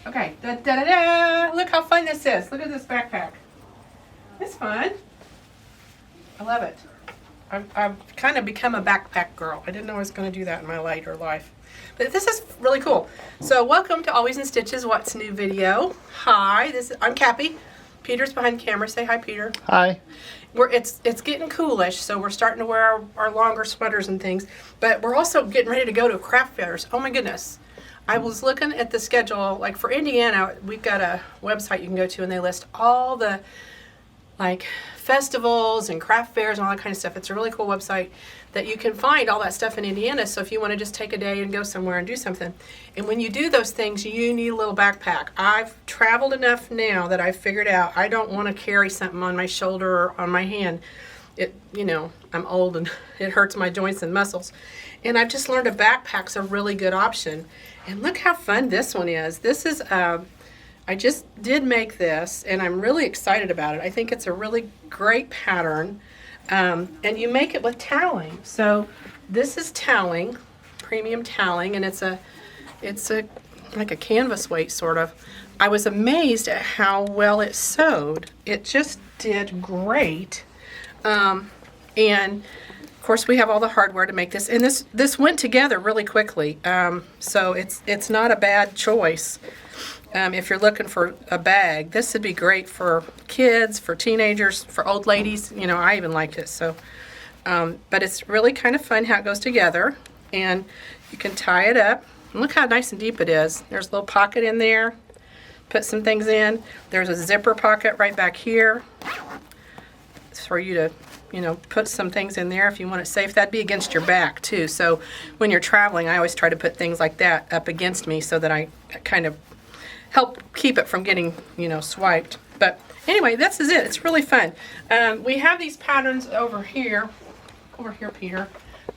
Okay, da da da da. Look how fun this is. Look at this backpack. It's fun. I love it. I've kind of become a backpack girl. I didn't know I was going to do that in my later life. But this is really cool. So welcome to Always in Stitches What's New video. Hi, I'm Cappy. Peter's behind the camera. Say hi, Peter. Hi. It's getting coolish, so we're starting to wear our longer sweaters and things. But we're also getting ready to go to craft fairs. Oh my goodness. I was looking at the schedule. Like for Indiana, we've got a website you can go to and they list all the like festivals and craft fairs and all that kind of stuff. It's a really cool website that you can find all that stuff in Indiana. So if you want to just take a day and go somewhere and do something. And when you do those things, you need a little backpack. I've traveled enough now that I've figured out I don't want to carry something on my shoulder or on my hand. I'm old and it hurts my joints and muscles. And I've just learned a backpack's a really good option. And look how fun this one is. This is I just did make this and I'm really excited about it. I think it's a really great pattern. And you make it with toweling. So this is toweling, premium toweling, and it's a like a canvas weight sort of. I was amazed at how well it sewed. It just did great. And of course we have all the hardware to make this, and this went together really quickly. So it's not a bad choice. If you're looking for a bag, this would be great for kids, for teenagers, for old ladies. I even liked it. So, but it's really kind of fun how it goes together, and you can tie it up. And look how nice and deep it is. There's a little pocket in there. Put some things in. There's a zipper pocket right back here. It's for you to, put some things in there if you want it safe. That'd be against your back too. So when you're traveling, I always try to put things like that up against me so that I kind of help keep it from getting, swiped. But anyway, this is it. It's really fun. We have these patterns over here. Over here, Peter.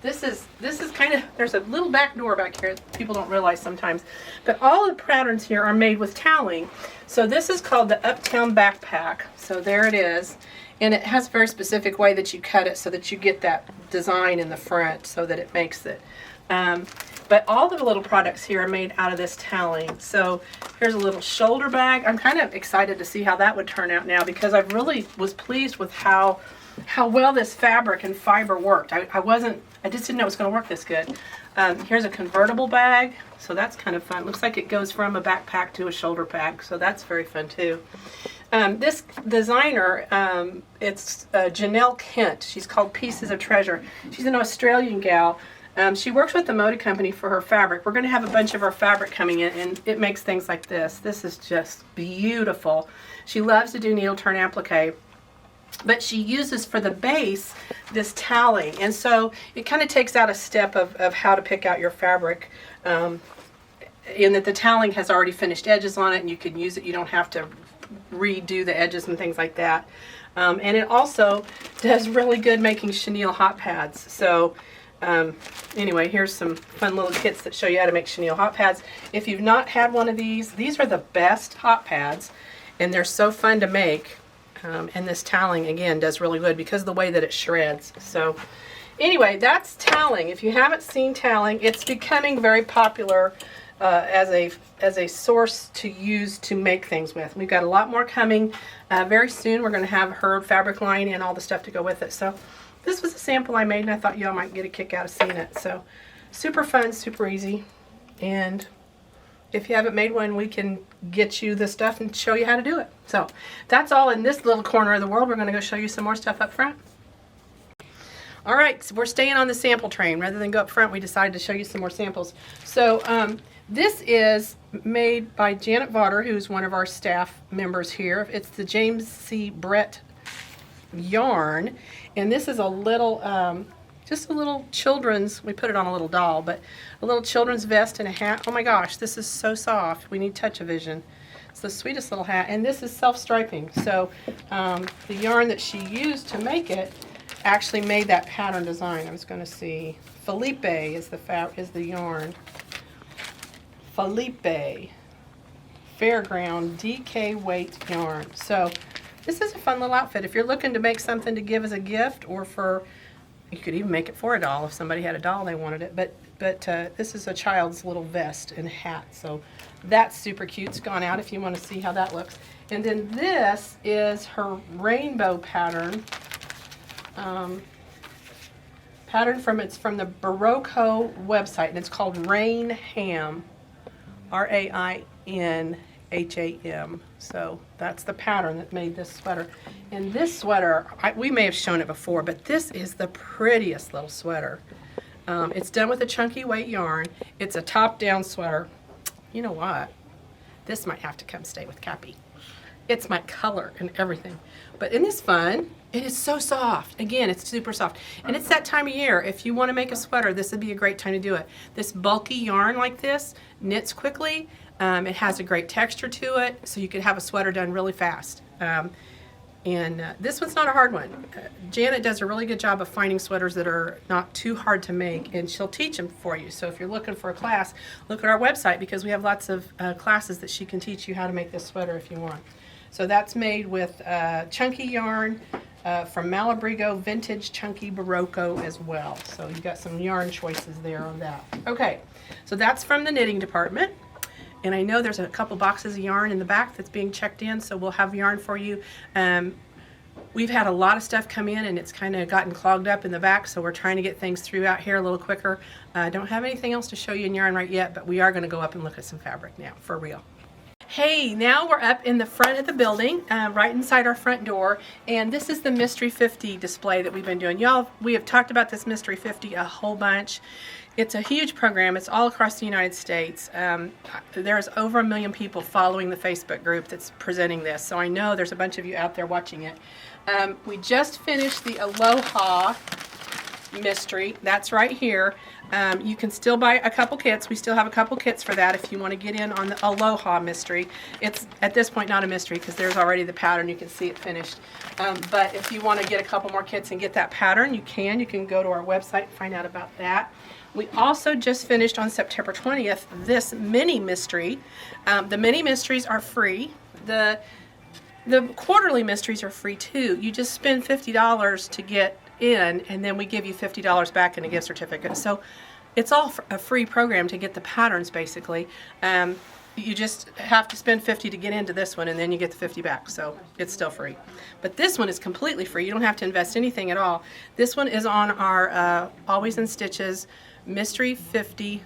This is kind of, there's a little back door back here that people don't realize sometimes. But all the patterns here are made with toweling. So this is called the Uptown Backpack. So there it is. And it has a very specific way that you cut it so that you get that design in the front so that it makes it. But all the little products here are made out of this toweling. So here's a little shoulder bag. I'm kind of excited to see how that would turn out now because I really was pleased with how well this fabric and fiber worked. I just didn't know it was going to work this good. Here's a convertible bag. So that's kind of fun. Looks like it goes from a backpack to a shoulder bag. So that's very fun too. This designer, it's Janelle Kent. She's called Pieces of Treasure. She's an Australian gal. She works with the Moda Company for her fabric. We're going to have a bunch of her fabric coming in, and it makes things like this. This is just beautiful. She loves to do needle turn applique, but she uses for the base this toweling, and so it kind of takes out a step of how to pick out your fabric, in that the toweling has already finished edges on it, and you can use it. You don't have to redo the edges and things like that. And it also does really good making chenille hot pads. So anyway, here's some fun little kits that show you how to make chenille hot pads. If you've not had one of these are the best hot pads, and they're so fun to make. And this toweling, again, does really good because of the way that it shreds. So anyway, that's toweling. If you haven't seen toweling, it's becoming very popular as a source to use to make things with. We've got a lot more coming very soon. We're going to have her fabric line and all the stuff to go with it. So this was a sample I made, and I thought y'all might get a kick out of seeing it. So super fun, super easy. And if you haven't made one, we can get you the stuff and show you how to do it. So that's all in this little corner of the world. We're going to go show you some more stuff up front. All right, so we're staying on the sample train. Rather than go up front, we decided to show you some more samples. So this is made by Janet Vaughter, who's one of our staff members here. It's the James C. Brett yarn, and this is a little just a little children's, we put it on a little doll, but a little children's vest and a hat. Oh my gosh, this is so soft. We need touch-o-vision. It's the sweetest little hat, and this is self-striping. So the yarn that she used to make it actually made that pattern design. I was going to see. Felipe is the yarn. Felipe Fairground DK weight yarn. So this is a fun little outfit. If you're looking to make something to give as a gift, or for, you could even make it for a doll if somebody had a doll they wanted it. But but this is a child's little vest and hat, so that's super cute. It's gone out if you want to see how that looks. And then this is her rainbow pattern. It's from the Barocco website, and it's called Rain Ham, Rainham. So that's the pattern that made this sweater. And this sweater, we may have shown it before, but this is the prettiest little sweater. It's done with a chunky weight yarn. It's a top-down sweater. You know what? This might have to come stay with Cappy. It's my color and everything. But isn't this fun? It is so soft. Again, it's super soft. And it's that time of year. If you want to make a sweater, this would be a great time to do it. This bulky yarn like this knits quickly. It has a great texture to it, so you could have a sweater done really fast. This one's not a hard one. Janet does a really good job of finding sweaters that are not too hard to make, and she'll teach them for you. So if you're looking for a class, look at our website, because we have lots of classes that she can teach you how to make this sweater if you want. So that's made with chunky yarn from Malabrigo, vintage chunky Barocco as well. So you've got some yarn choices there on that. Okay, so that's from the knitting department. And I know there's a couple boxes of yarn in the back that's being checked in, so we'll have yarn for you. We've had a lot of stuff come in, and it's kind of gotten clogged up in the back, so we're trying to get things through out here a little quicker. I don't have anything else to show you in yarn right yet, but we are going to go up and look at some fabric now, for real. Hey, now we're up in the front of the building, right inside our front door, and this is the Mystery 50 display that we've been doing. Y'all, we have talked about this Mystery 50 a whole bunch. It's a huge program. It's all across the United States. There's over 1 million people following the Facebook group that's presenting this, so I know there's a bunch of you out there watching it. We just finished the Aloha Mystery. That's right here. You can still buy a couple kits. We still have a couple kits for that if you want to get in on the Aloha Mystery. It's at this point not a mystery because there's already the pattern. You can see it finished. But if you want to get a couple more kits and get that pattern, you can. You can go to our website and find out about that. We also just finished on September 20th this mini mystery. The mini mysteries are free. The quarterly mysteries are free too. You just spend $50 to get in, and then we give you $50 back in a gift certificate. So it's all a free program to get the patterns basically. You just have to spend $50 to get into this one, and then you get the $50 back, so it's still free. But this one is completely free. You don't have to invest anything at all. This one is on our Always in Stitches Mystery 50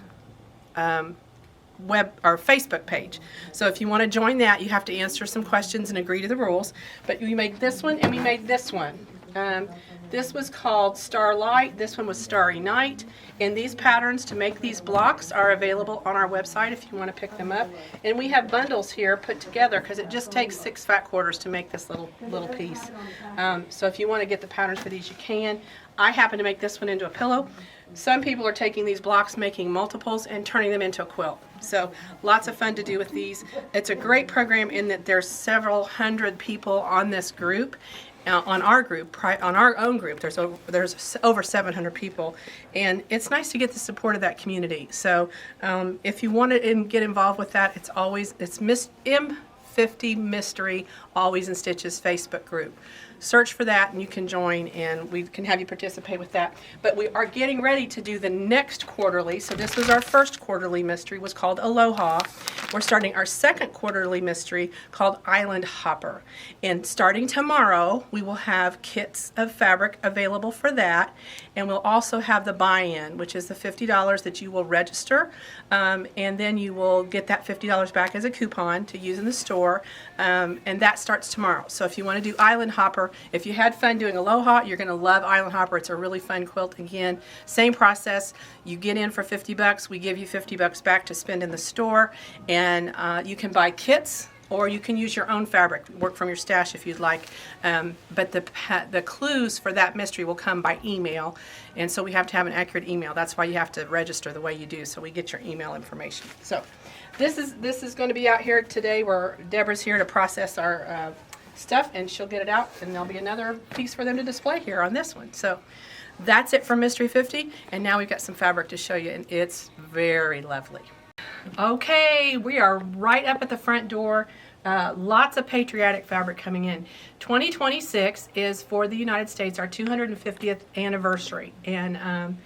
web or Facebook page. So if you want to join that, you have to answer some questions and agree to the rules. But we made this one, and we made this one. This was called Starlight. This one was Starry Night. And these patterns to make these blocks are available on our website if you want to pick them up. And we have bundles here put together because it just takes 6 fat quarters to make this little piece. So if you want to get the patterns for these, you can. I happen to make this one into a pillow. Some people are taking these blocks, making multiples, and turning them into a quilt. So lots of fun to do with these. It's a great program in that there's several hundred people on this group. On our group, on our own group, there's over 700 people, and it's nice to get the support of that community. So if you want to get involved with that, it's M50 Mystery Always in Stitches Facebook group. Search for that and you can join, and we can have you participate with that. But we are getting ready to do the next quarterly. So this was our first quarterly mystery, was called Aloha. We're starting our second quarterly mystery called Island Hopper. And starting tomorrow, we will have kits of fabric available for that. And we'll also have the buy-in, which is the $50 that you will register. And then you will get that $50 back as a coupon to use in the store. And that starts tomorrow. So if you want to do Island Hopper, if you had fun doing Aloha, you're going to love Island Hopper. It's a really fun quilt. Again, same process. You get in for $50. We give you $50 back to spend in the store. And you can buy kits, or you can use your own fabric, work from your stash if you'd like. But the clues for that mystery will come by email, and so we have to have an accurate email. That's why you have to register the way you do, so we get your email information. So this is going to be out here today, where Deborah's here to process our stuff, and she'll get it out, and there'll be another piece for them to display here on this one. So that's it for Mystery 50, and now we've got some fabric to show you, and it's very lovely. Okay, we are right up at the front door. Lots of Patriotic fabric coming in. 2026 is for the United States, our 250th anniversary, and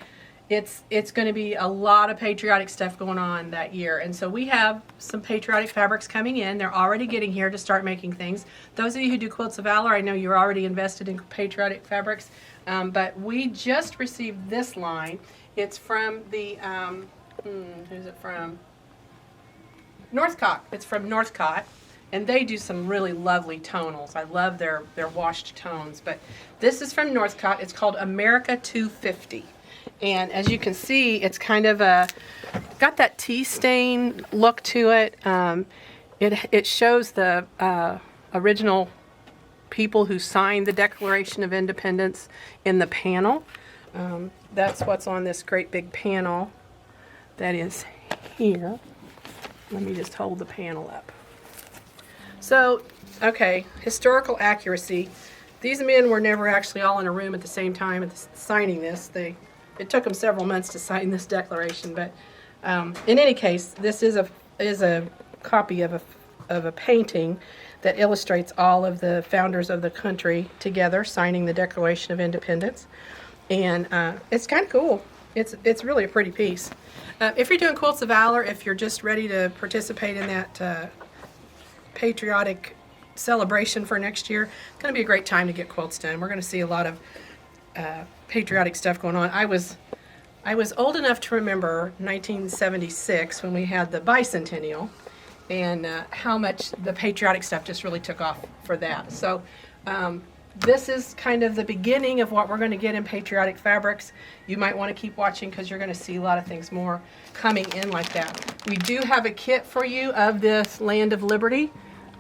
it's going to be a lot of patriotic stuff going on that year. And so we have some patriotic fabrics coming in. They're already getting here to start making things. Those of you who do Quilts of Valor, I know you're already invested in patriotic fabrics, but we just received this line. It's from the, who's it from? Northcott. It's from Northcott. And they do some really lovely tonals. I love their washed tones. But this is from Northcott. It's called America 250. And as you can see, it's kind of got that tea stain look to it. It shows the original people who signed the Declaration of Independence in the panel. That's what's on this great big panel that is here. Let me just hold the panel up. So, okay, historical accuracy. These men were never actually all in a room at the same time signing this. It took them several months to sign this declaration, but in any case, this is a copy of a painting that illustrates all of the founders of the country together signing the Declaration of Independence, and it's kind of cool. It's really a pretty piece. If you're doing Quilts of Valor, if you're just ready to participate in that patriotic celebration for next year, it's going to be a great time to get quilts done. We're going to see a lot of patriotic stuff going on. I was old enough to remember 1976 when we had the bicentennial, and how much the patriotic stuff just really took off for that. So this is kind of the beginning of what we're going to get in patriotic fabrics. You might want to keep watching because you're going to see a lot of things more coming in like that. We do have a kit for you of this Land of Liberty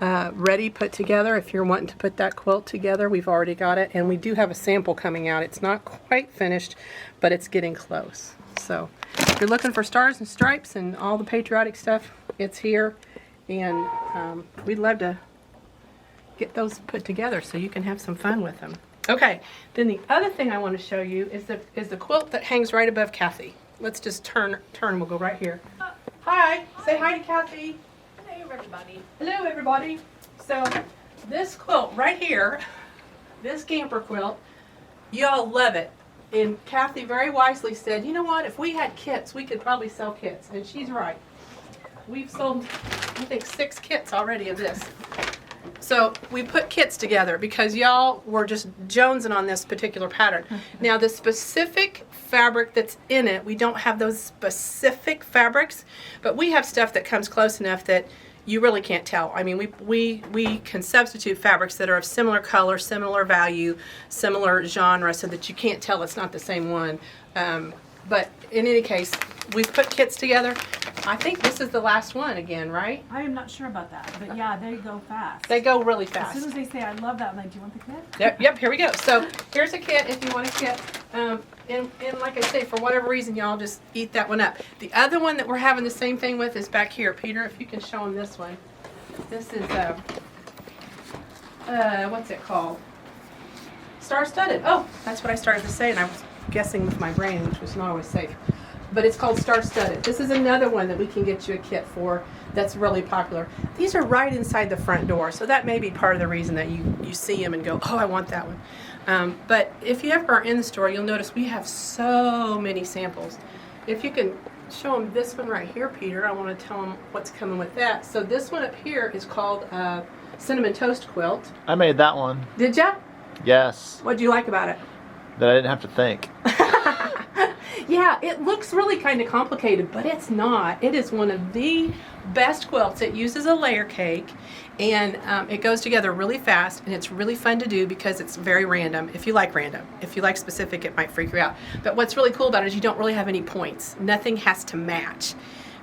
ready, put together. If you're wanting to put that quilt together, we've already got it, and we do have a sample coming out. It's not quite finished, but it's getting close. So if you're looking for stars and stripes and all the patriotic stuff, it's here, and we'd love to get those put together so you can have some fun with them. Okay, then the other thing I want to show you is the quilt that hangs right above Kathy. Let's just turn, we'll go right here. Hi, say hi to Kathy. Hello everybody. Hello everybody. So this quilt right here, this camper quilt, y'all love it. And Kathy very wisely said, you know what, if we had kits, we could probably sell kits. And she's right. We've sold, I think, 6 kits already of this. So we put kits together because y'all were just jonesing on this particular pattern. Now the specific fabric that's in it, we don't have those specific fabrics, but we have stuff that comes close enough that you really can't tell. I mean, we can substitute fabrics that are of similar color, similar value, similar genre, so that you can't tell it's not the same one. But in any case, we've put kits together. I think this is the last one again, right? I am not sure about that, but yeah, they go fast. They go really fast. As soon as they say, I love that, I'm like, do you want the kit? Yep, here we go. So here's a kit if you want a kit. And like I say, for whatever reason, y'all just eat that one up. The other one that we're having the same thing with is back here. Peter, if you can show them this one. This is, what's it called? Star-studded. Oh, that's what I started to say, and I was guessing with my brain, which was not always safe. But it's called Star-studded. This is another one that we can get you a kit for that's really popular. These are right inside the front door, so that may be part of the reason that you see them and go, oh, I want that one. But if you ever are in the store, you'll notice we have so many samples. If you can show them this one right here, Peter, I want to tell them what's coming with that. So this one up here is called Cinnamon Toast Quilt. I made that one. Did ya? Yes. What do you like about it? That I didn't have to think. Yeah, it looks really kind of complicated, but it's not. It is one of the best quilts. It uses a layer cake, and it goes together really fast, and it's really fun to do because it's very random. If you like random. If you like specific, it might freak you out. But what's really cool about it is you don't really have any points. Nothing has to match.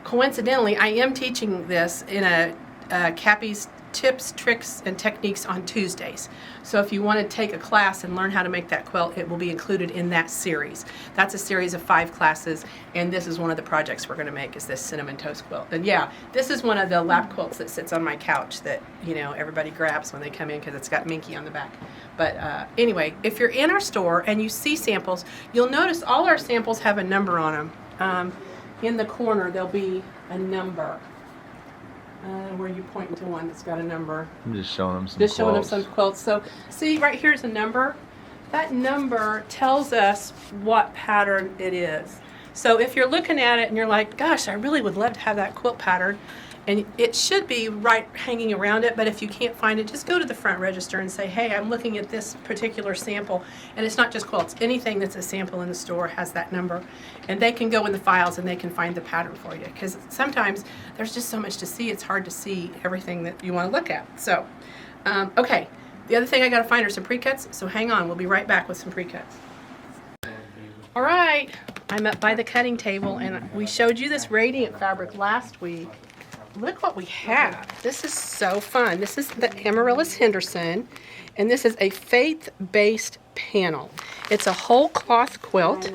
Coincidentally, I am teaching this in a Cappy's Tips, Tricks, and Techniques on Tuesdays. So if you want to take a class and learn how to make that quilt, it will be included in that series. That's a series of 5 classes, and this is one of the projects we're going to make, is this Cinnamon Toast Quilt. And yeah, this is one of the lap quilts that sits on my couch that, you know, everybody grabs when they come in because it's got Minky on the back. But anyway, if you're in our store and you see samples, you'll notice all our samples have a number on them. In the corner, there'll be a number. Where you point to one that's got a number. I'm just showing them some Just showing them quilts. some quilts. So see, right here's a number. That number tells us what pattern it is. So if you're looking at it and you're like, gosh, I really would love to have that quilt pattern, and it should be right hanging around it, but if you can't find it, just go to the front register and say, hey, I'm looking at this particular sample, and it's not just quilts, anything that's a sample in the store has that number, and they can go in the files and they can find the pattern for you, because sometimes there's just so much to see, it's hard to see everything that you want to look at. So, okay, the other thing I got to find are some pre-cuts, so hang on, we'll be right back with some pre-cuts. All right, I'm up by the cutting table, and we showed you this radiant fabric last week. Look what we have. This is so fun. This is the Amaryllis Henderson, and this is a faith-based panel. It's a whole cloth quilt,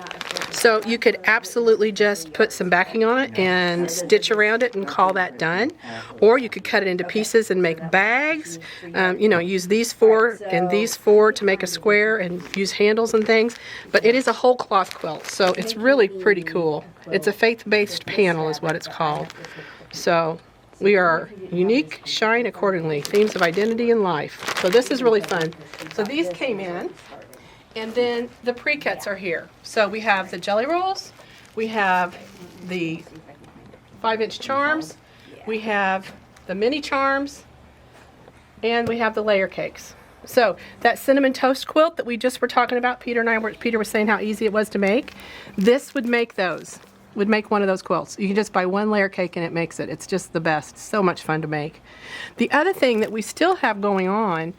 so you could absolutely just put some backing on it and stitch around it and call that done. Or you could cut it into pieces and make bags. You know, use these four and these four to make a square and use handles and things. But it is a whole cloth quilt, so it's really pretty cool. It's a faith-based panel is what it's called. So we are unique, shine accordingly. Themes of identity and life. So this is really fun. So these came in, and then the pre-cuts are here. So we have the jelly rolls, we have the 5-inch charms, we have the mini charms, and we have the layer cakes. So that cinnamon toast quilt that we just were talking about, Peter was saying how easy it was to make. This would make those. Would make one of those quilts. You can just buy one layer cake and it makes it. It's just the best. So much fun to make. The other thing that we still have going on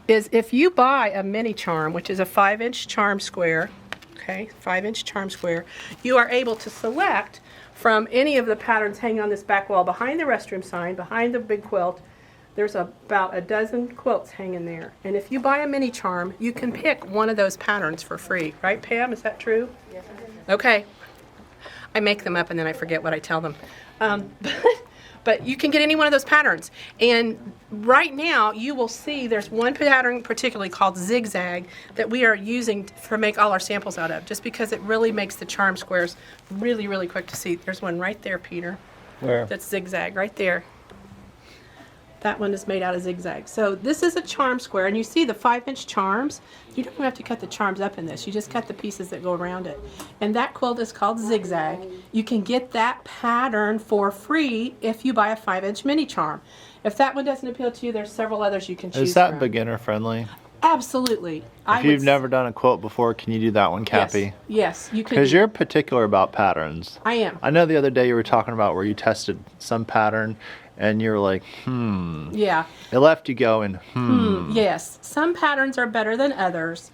is if you buy a mini charm, which is a 5-inch charm square, okay, 5-inch charm square, you are able to select from any of the patterns hanging on this back wall behind the restroom sign, behind the big quilt. There's about a dozen quilts hanging there. And if you buy a mini charm, you can pick one of those patterns for free. Right, Pam? Is that true? Yes. Okay. I make them up and then I forget what I tell them. But you can get any one of those patterns. And right now you will see there's one pattern particularly called Zigzag that we are using to make all our samples out of, just because it really makes the charm squares really, really quick to see. There's one right there, Peter. Where? That's Zigzag right there. That one is made out of zigzag. So this is a charm square, and you see the 5-inch charms. You don't have to cut the charms up in this. You just cut the pieces that go around it. And that quilt is called Zigzag. You can get that pattern for free if you buy a 5-inch mini charm. If that one doesn't appeal to you, there's several others you can choose Is that from. beginner friendly? Absolutely. If you've never done a quilt before, can you do that one, Cappy? Yes, you can. Because you're particular about patterns. I am. I know the other day you were talking about where you tested some pattern and you're like, Yeah. It left you going, Yes. Some patterns are better than others.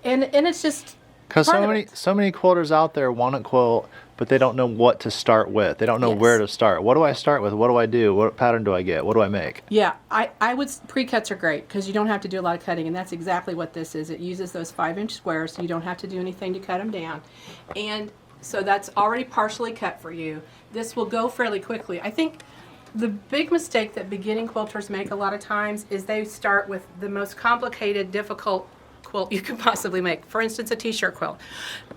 And it's just Because so many quilters out there want a quilt, but they don't know what to start with. They don't know where to start. What do I start with? What do I do? What pattern do I get? What do I make? Yeah, I would, pre-cuts are great because you don't have to do a lot of cutting, and that's exactly what this is. It uses those 5-inch squares, so you don't have to do anything to cut them down. And so that's already partially cut for you. This will go fairly quickly. I think the big mistake that beginning quilters make a lot of times is they start with the most complicated, difficult quilt you could possibly make. For instance, a t-shirt quilt.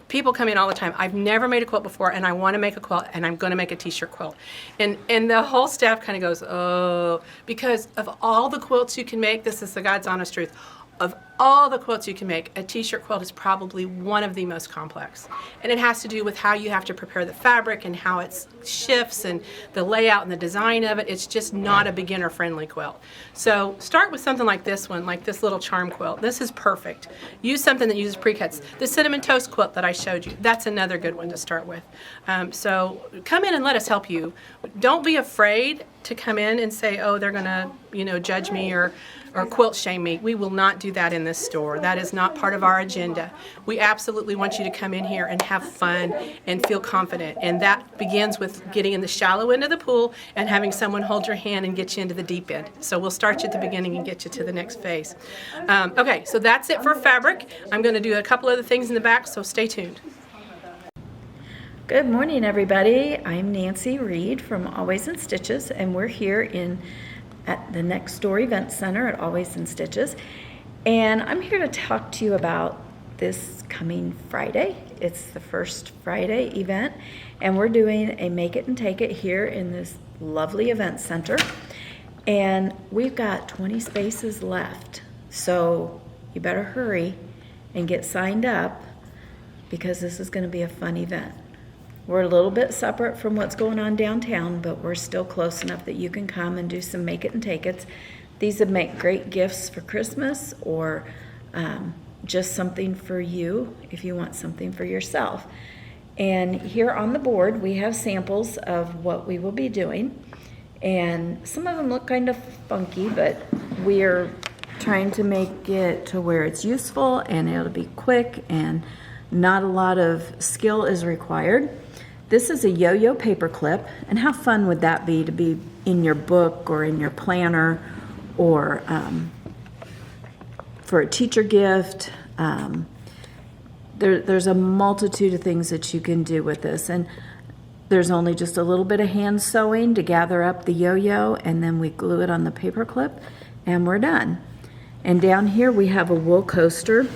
People come in all the time, I've never made a quilt before and I want to make a quilt and I'm going to make a t-shirt quilt. And the whole staff kind of goes, oh, because of all the quilts you can make, this is the God's honest truth, of all the quilts you can make, a t-shirt quilt is probably one of the most complex. And it has to do with how you have to prepare the fabric and how it shifts and the layout and the design of it. It's just not a beginner-friendly quilt. So start with something like this one, like this little charm quilt. This is perfect. Use something that uses pre-cuts. The cinnamon toast quilt that I showed you, that's another good one to start with. So come in and let us help you. Don't be afraid to come in and say, oh, they're gonna, judge me or quilt shame me. We will not do that in this store. That is not part of our agenda. We absolutely want you to come in here and have fun and feel confident. And that begins with getting in the shallow end of the pool and having someone hold your hand and get you into the deep end. So we'll start you at the beginning and get you to the next phase. Okay, so that's it for fabric. I'm going to do a couple other things in the back, so stay tuned. Good morning, everybody. I'm Nancy Reed from Always in Stitches, and we're here at the Next Door Event Center at Always in Stitches. And I'm here to talk to you about this coming Friday. It's the first Friday event, and we're doing a Make It and Take It here in this lovely event center. And we've got 20 spaces left, so you better hurry and get signed up. because this is going to be a fun event. We're a little bit separate from what's going on downtown, but we're still close enough that you can come and do some make it and take it's. These would make great gifts for Christmas, or just something for you if you want something for yourself. And here on the board we have samples of what we will be doing, and some of them look kind of funky, but we're trying to make it to where it's useful and it'll be quick and not a lot of skill is required. This is a yo-yo paper clip, and how fun would that be to be in your book or in your planner, or for a teacher gift. There's a multitude of things that you can do with this, and there's only just a little bit of hand sewing to gather up the yo-yo, and then we glue it on the paper clip and we're done. And down here we have a wool coaster.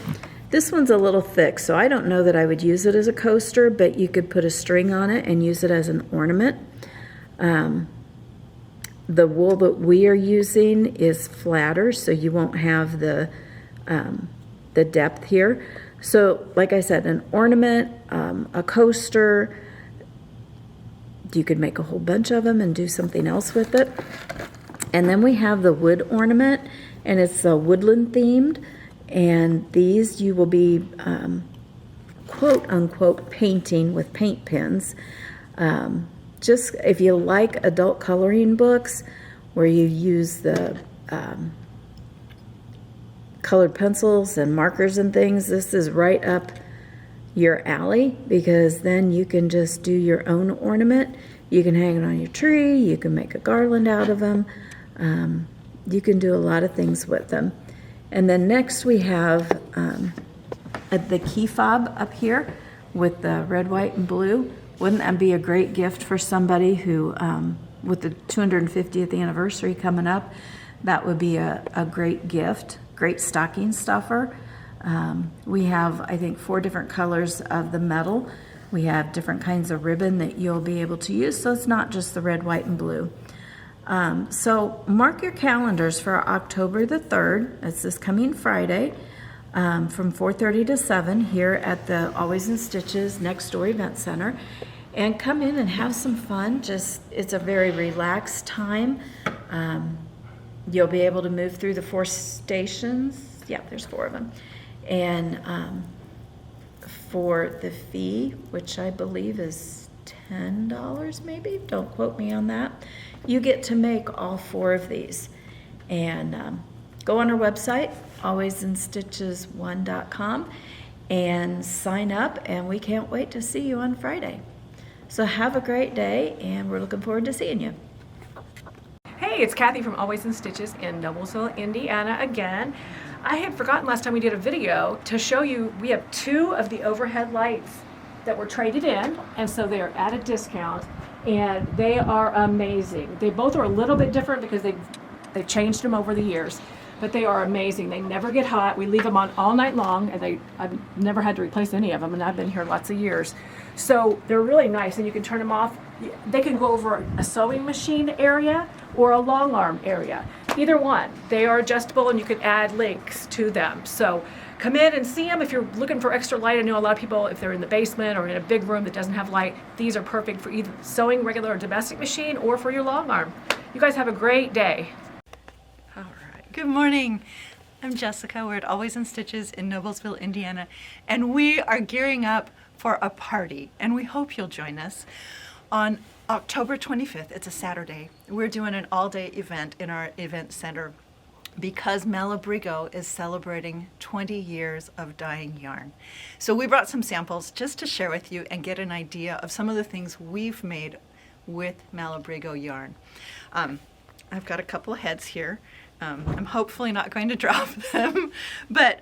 This one's a little thick, so I don't know that I would use it as a coaster, but you could put a string on it and use it as an ornament. The wool that we are using is flatter, so you won't have the depth here. So like I said, an ornament, a coaster, you could make a whole bunch of them and do something else with it. And then we have the wood ornament, and it's woodland themed, and these you will be quote unquote painting with paint pens. Just if you like adult coloring books where you use the colored pencils and markers and things, this is right up your alley, because then you can just do your own ornament. You can hang it on your tree, you can make a garland out of them, you can do a lot of things with them. And then next we have the key fob up here with the red, white, and blue. Wouldn't that be a great gift for somebody who, with the 250th anniversary coming up, that would be a great gift, great stocking stuffer. We have, I think, 4 different colors of the metal. We have different kinds of ribbon that you'll be able to use, so it's not just the red, white, and blue. So mark your calendars for October the 3rd. It's this coming Friday, from 4:30 to 7 here at the Always in Stitches Next Door Event Center. And come in and have some fun. It's a very relaxed time. You'll be able to move through the 4 stations. Yeah, there's 4 of them. And for the fee, which I believe is $10 maybe, don't quote me on that, you get to make all 4 of these. And go on our website, alwaysinstitches1.com, and sign up, and we can't wait to see you on Friday. So have a great day, and we're looking forward to seeing you. Hey, it's Kathy from Always in Stitches in Noblesville, Indiana again. I had forgotten last time we did a video to show you we have 2 of the overhead lights that were traded in, and so they are at a discount, and they are amazing. They both are a little bit different because they've changed them over the years, but they are amazing. They never get hot. We leave them on all night long, and I've never had to replace any of them, and I've been here lots of years. So they're really nice, and you can turn them off. They can go over a sewing machine area or a long arm area. Either one. They are adjustable, and you can add links to them. So come in and see them if you're looking for extra light. I know a lot of people, if they're in the basement or in a big room that doesn't have light, these are perfect for either sewing regular or domestic machine or for your long arm. You guys have a great day. All right. Good morning. I'm Jessica. We're at Always in Stitches in Noblesville, Indiana, and we are gearing up for a party, and we hope you'll join us on October 25th. It's a Saturday. We're doing an all-day event in our event center because Malabrigo is celebrating 20 years of dyeing yarn. So we brought some samples just to share with you and get an idea of some of the things we've made with Malabrigo yarn. I've got a couple heads here. I'm hopefully not going to drop them, but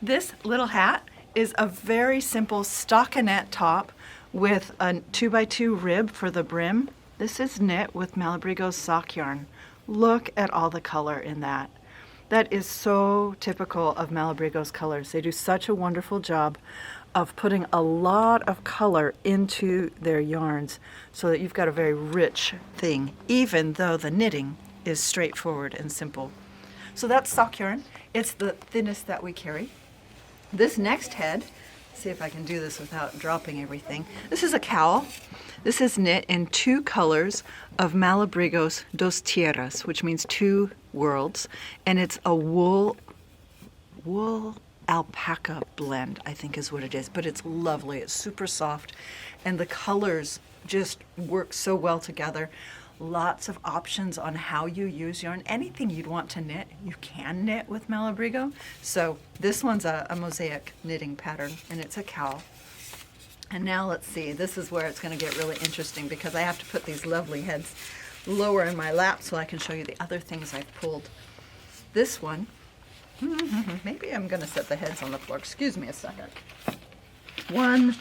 this little hat is a very simple stockinette top with a 2x2 rib for the brim. This is knit with Malabrigo's sock yarn. Look at all the color in that. That is so typical of Malabrigo's colors. They do such a wonderful job of putting a lot of color into their yarns so that you've got a very rich thing, even though the knitting is straightforward and simple. So that's sock yarn. It's the thinnest that we carry. This next head see if I can do this without dropping everything. This is a cowl. This is knit in 2 colors of Malabrigo's Dos Tierras, which means 2 worlds, and it's a wool alpaca blend, I think is what it is, but it's lovely. It's super soft, and the colors just work so well together. Lots of options on how you use yarn. Anything you'd want to knit, you can knit with Malabrigo. So this one's a mosaic knitting pattern, and it's a cowl. And now let's see, this is where it's going to get really interesting because I have to put these lovely heads lower in my lap so I can show you the other things I've pulled. This one, maybe I'm going to set the heads on the floor. Excuse me a second. One,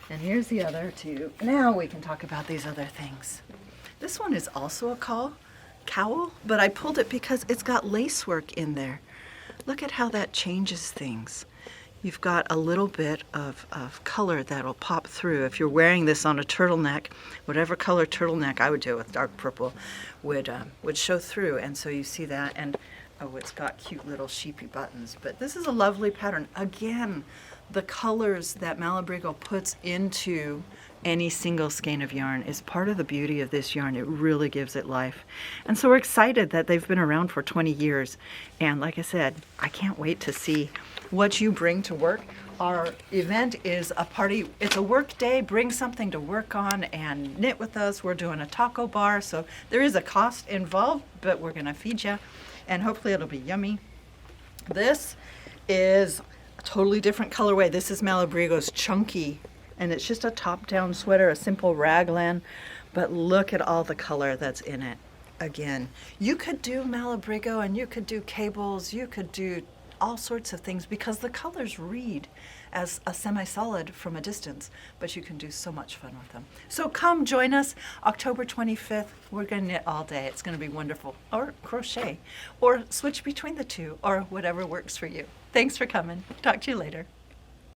and here's the other 2. Now we can talk about these other things. This one is also a cowl, but I pulled it because it's got lacework in there. Look at how that changes things. You've got a little bit of color that'll pop through. If you're wearing this on a turtleneck, whatever color turtleneck, I would do it with dark purple, would show through. And so you see that, and oh, it's got cute little sheepy buttons. But this is a lovely pattern. Again, the colors that Malabrigo puts into any single skein of yarn is part of the beauty of this yarn. It really gives it life. And so we're excited that they've been around for 20 years. And like I said, I can't wait to see what you bring to work. Our event is a party. It's a work day. Bring something to work on and knit with us. We're doing a taco bar, so there is a cost involved, but we're gonna feed you, and hopefully it'll be yummy. This is a totally different colorway. This is Malabrigo's Chunky, and it's just a top-down sweater, a simple raglan, but look at all the color that's in it. Again, you could do Malabrigo, and you could do cables, you could do all sorts of things because the colors read as a semi-solid from a distance, but you can do so much fun with them. So come join us October 25th. We're going to knit all day. It's going to be wonderful. Or crochet, or switch between the two, or whatever works for you. Thanks for coming. Talk to you later.